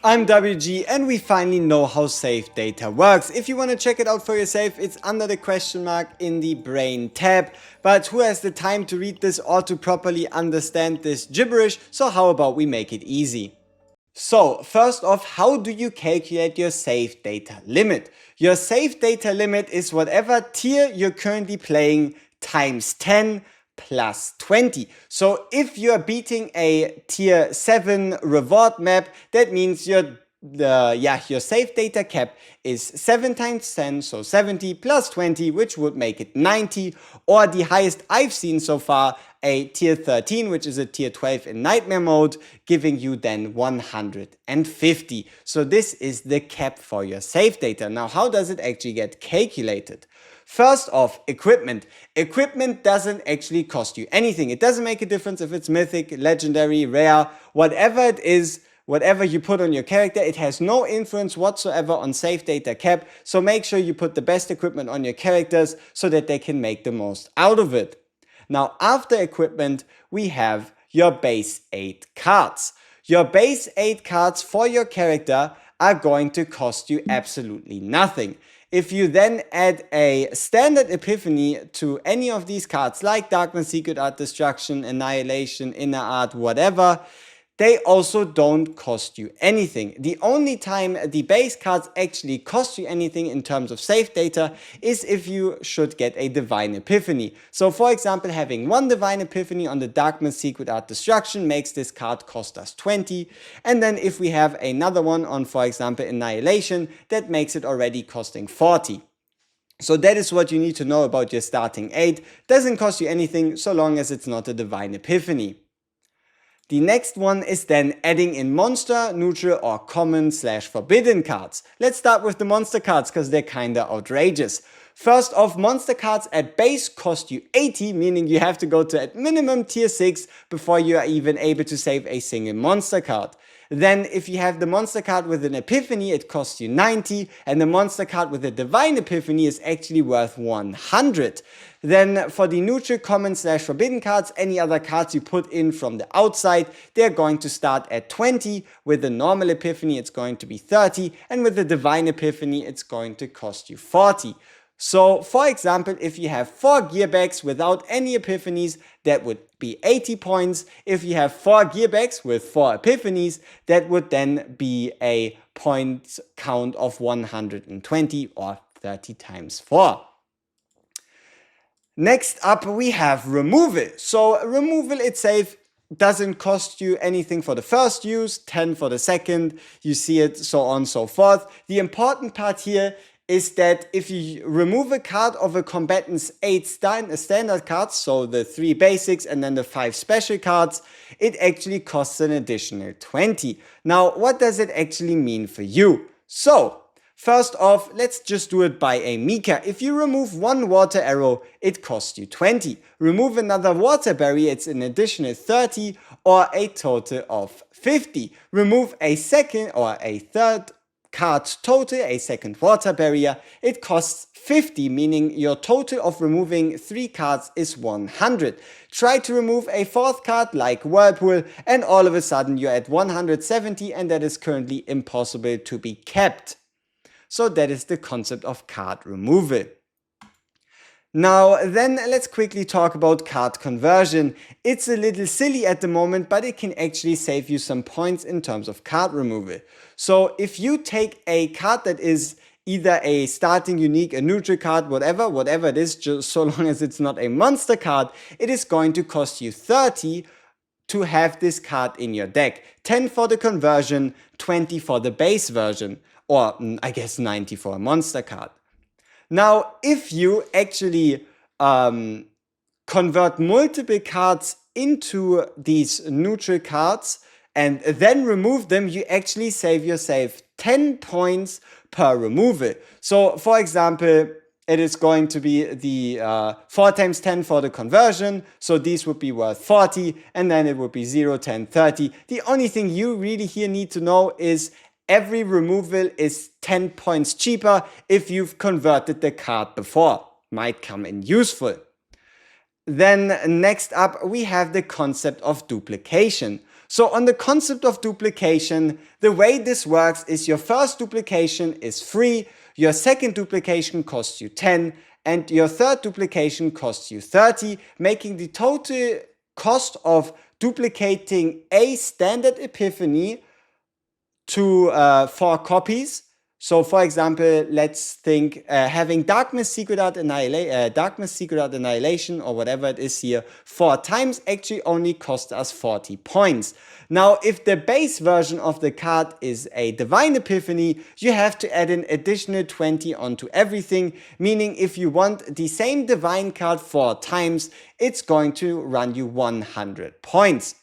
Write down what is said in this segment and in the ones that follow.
I'm WG and we finally know how save data works. If you want to check it out for yourself, it's under the question mark in the brain tab. But who has the time to read this or to properly understand this gibberish? So how about we make it easy? So first off, how do you calculate your save data limit? Your save data limit is whatever tier you're currently playing times 10 plus 20. So if you're beating a tier 7 reward map, that means your save data cap is 7 times 10, so 70 plus 20, which would make it 90, or the highest I've seen so far, a tier 13, which is a tier 12 in nightmare mode, giving you then 150. So this is the cap for your save data. Now, how does it actually get calculated? First off, equipment. Equipment doesn't actually cost you anything. It doesn't make a difference if it's mythic, legendary, rare, whatever it is. Whatever you put on your character, it has no influence whatsoever on save data cap, so make sure you put the best equipment on your characters so that they can make the most out of it. Now, after equipment, we have your base 8 cards. Your base 8 cards for your character are going to cost you absolutely nothing. If you then add a standard epiphany to any of these cards, like Darkness, Secret Art, Destruction, Annihilation, Inner Art, whatever, they also don't cost you anything. The only time the base cards actually cost you anything in terms of save data is if you should get a Divine Epiphany. So for example, having one Divine Epiphany on the Darkness, Secret Art, Destruction makes this card cost us 20. And then if we have another one on, for example, Annihilation, that makes it already costing 40. So that is what you need to know about your starting 8. Doesn't cost you anything so long as it's not a Divine Epiphany. The next one is then adding in monster, neutral or common/forbidden cards. Let's start with the monster cards because they're kinda outrageous. First off, monster cards at base cost you 80, meaning you have to go to at minimum tier 6 before you are even able to save a single monster card. Then if you have the monster card with an epiphany, it costs you 90, and the monster card with a divine epiphany is actually worth 100. Then for the neutral, common/forbidden cards, any other cards you put in from the outside, they're going to start at 20. With the normal epiphany, it's going to be 30, and with the divine epiphany, it's going to cost you 40. So, for example, if you have 4 gearbags without any epiphanies, that would be 80 points. If you have 4 gearbags with 4 epiphanies, that would then be a point count of 120 or 30 times 4. Next up, we have removal. So, removal itself doesn't cost you anything for the first use, 10 for the second, you see it, so on and so forth. The important part here is that if you remove a card of a combatant's 8 standard cards, so the 3 basics and then the 5 special cards, it actually costs an additional 20. Now, what does it actually mean for you? So, first off, let's just do it by a meter. If you remove 1 water arrow, it costs you 20. Remove another water barrier, it's an additional 30 or a total of 50. Remove a second or a third card total, a second water barrier, it costs 50, meaning your total of removing 3 cards is 100. Try to remove a 4th card like Whirlpool and all of a sudden you're at 170, and that is currently impossible to be kept. So that is the concept of card removal. Now then, let's quickly talk about card conversion. It's a little silly at the moment, but it can actually save you some points in terms of card removal. So if you take a card that is either a starting unique, a neutral card, whatever it is, just so long as it's not a monster card, it is going to cost you 30 to have this card in your deck. 10 for the conversion, 20 for the base version, or I guess 90 for a monster card. Now, if you actually convert multiple cards into these neutral cards and then remove them, you actually save yourself 10 points per removal. So, for example, it is going to be the 4 times 10 for the conversion, so these would be worth 40, and then it would be 0, 10, 30. The only thing you really here need to know is every removal is 10 points cheaper if you've converted the card before. Might come in useful. Then next up we have the concept of duplication. So on the concept of duplication, the way this works is your first duplication is free, your second duplication costs you 10, and your third duplication costs you 30, making the total cost of duplicating a standard epiphany to 4 copies. So for example, let's think having Darkness Secret Art Annihilation or whatever it is here 4 times actually only cost us 40 points. Now if the base version of the card is a Divine Epiphany, you have to add an additional 20 onto everything, meaning if you want the same Divine card 4 times, it's going to run you 100 points.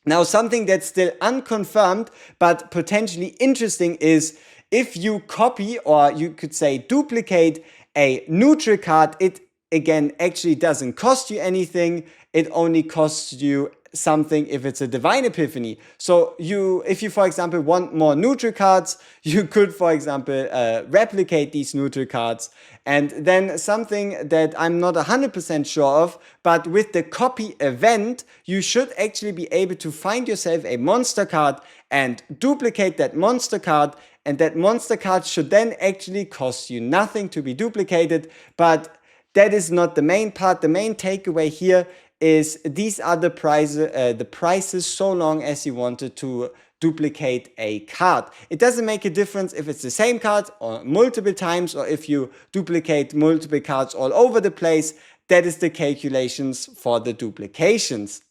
Now something that's still unconfirmed but potentially interesting is if you copy, or you could say duplicate, a neutral card, it again actually doesn't cost you anything. It only costs you something if it's a Divine Epiphany. So if you for example want more neutral cards, you could for example replicate these neutral cards. And then something that I'm not 100% sure of, but with the copy event, you should actually be able to find yourself a monster card and duplicate that monster card, and that monster card should then actually cost you nothing to be duplicated. But that is not the main part. The main takeaway here is these are the prices so long as you wanted to duplicate a card. It doesn't make a difference if it's the same card or multiple times, or if you duplicate multiple cards all over the place. That is the calculations for the duplications.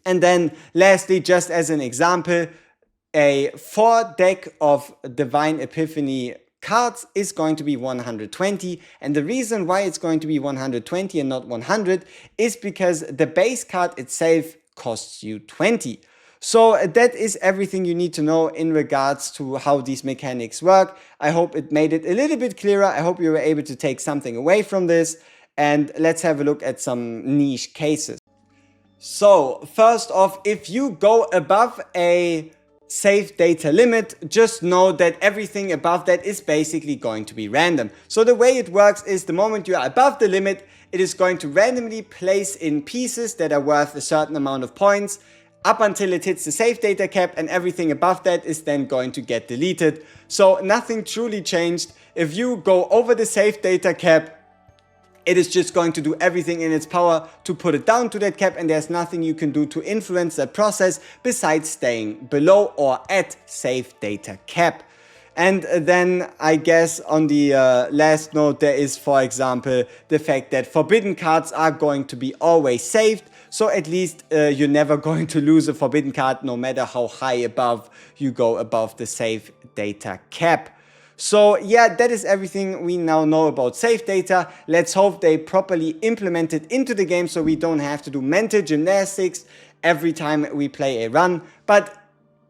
And then lastly, just as an example, a 4 deck of Divine Epiphany cards is going to be 120, and the reason why it's going to be 120 and not 100 is because the base card itself costs you 20. So that is everything you need to know in regards to how these mechanics work. I hope it made it a little bit clearer. I hope you were able to take something away from this, and let's have a look at some niche cases. So first off, if you go above a safe data limit, just know that everything above that is basically going to be random. So the way it works is the moment you are above the limit, it is going to randomly place in pieces that are worth a certain amount of points up until it hits the safe data cap, and everything above that is then going to get deleted. So nothing truly changed. If you go over the safe data cap, it is just going to do everything in its power to put it down to that cap, and there's nothing you can do to influence that process besides staying below or at safe data cap. And then I guess on the last note, there is for example the fact that forbidden cards are going to be always saved. So at least you're never going to lose a forbidden card no matter how high above you go above the safe data cap. So yeah, that is everything we now know about safe data. Let's hope they properly implement it into the game so we don't have to do mental gymnastics every time we play a run. But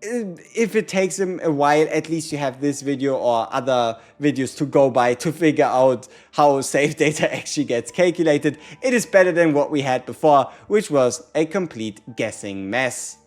if it takes them a while, at least you have this video or other videos to go by to figure out how safe data actually gets calculated. It is better than what we had before, which was a complete guessing mess.